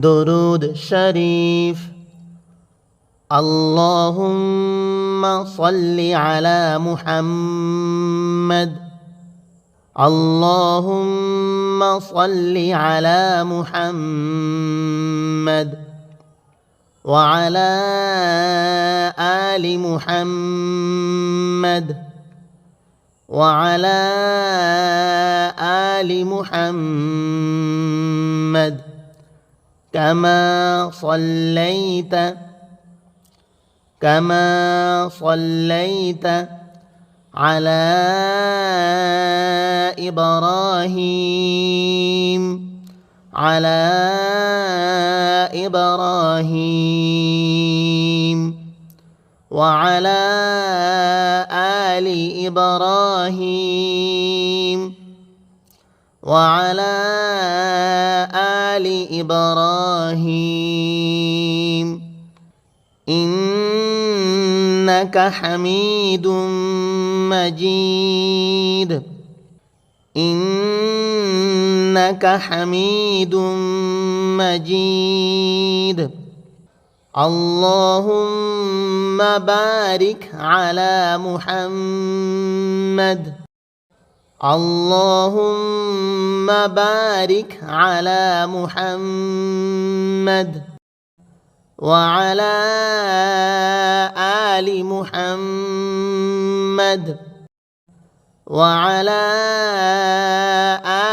درود شريف. اللهم صل على محمد. اللهم صل على محمد وعلى آل محمد وعلى آل محمد كما صليت على إبراهيم وعلى آل إبراهيم وعلى آل إبراهيم إنك حميد مجيد. إنك حميد مجيد. اللهم بارك على محمد. اللهم بارك على محمد وعلى آل محمد وعلى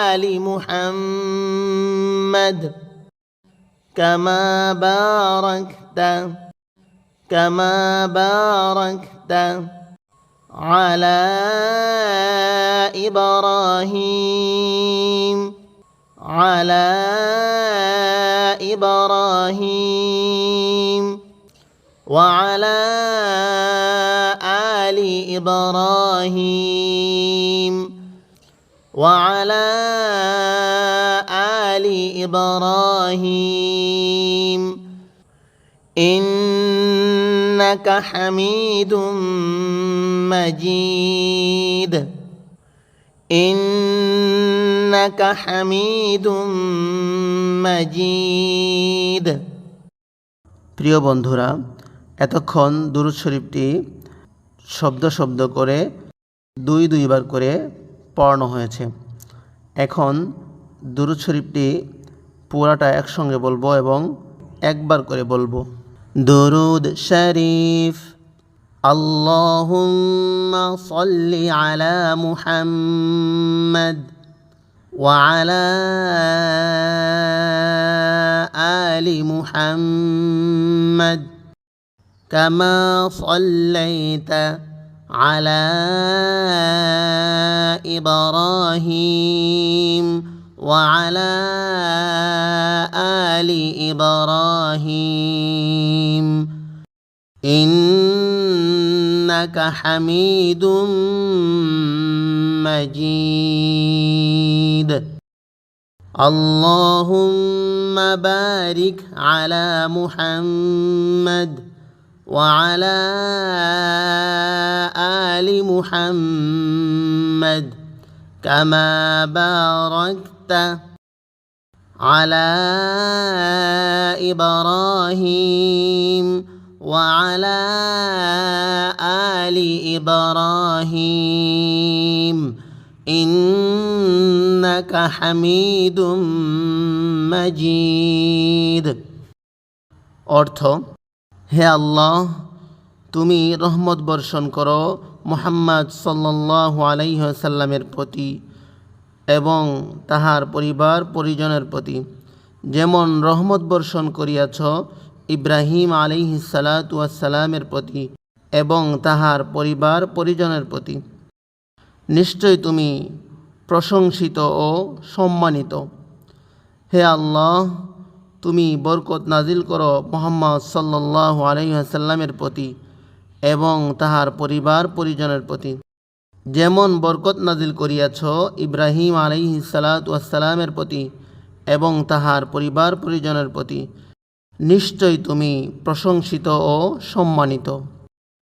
آل محمد كما باركت على إبراهيم وعلى آل إبراهيم وعلى آل إبراهيم إنك حميد مجيد. إنك حميد مجيد. প্রিয় বন্ধুরা, এতক্ষণ দুরূদ শরীফটি শব্দ শব্দ করে দুইবার করে পড়ানো হয়েছে। এখন দুরূদ শরীফটি পুরাটা একসঙ্গে বলবো এবং একবার করে বলবো। দুরূদ শরীফ। আল্লাহুম্মা সাল্লি আলা মুহাম্মাদ ওয়া আলা আলি মুহাম্মাদ কামা সাল্লাইতা আলা ইব্রাহিম ওয়া আলা আলি ইব্রাহিম إنك حميد مجيد. اللهم بارك على محمد وعلى آل محمد كما باركت على إبراهيم وعلى آل إبراهيم إنك حميد مجيد. অর্থ: হে আল্লাহ, তুমি রহমত বর্ষণ করো মুহাম্মদ সাল্লাল্লাহু আলাইহি ওয়াসাল্লামের প্রতি এবং তাহার পরিবার পরিজনের প্রতি, যেমন রহমত বর্ষণ করিয়াছ ইব্রাহিম আলাইহিস সালাতু ওয়াস সালামের প্রতি এবং তাহার পরিবার পরিজনের প্রতি। নিশ্চয় তুমি প্রশংসিত ও সম্মানিত। হে আল্লাহ, তুমি বরকত নাজিল করো মুহাম্মদ সাল্লাল্লাহু আলাইহি ওয়াসাল্লামের প্রতি এবং তাহার পরিবার পরিজনের প্রতি, যেমন বরকত নাজিল করিয়াছ ইব্রাহিম আলাইহিস সালাতু ওয়াস সালামের প্রতি এবং তাহার পরিবার পরিজনের প্রতি। নিশ্চয় তুমি প্রশংসিত ও সম্মানিত।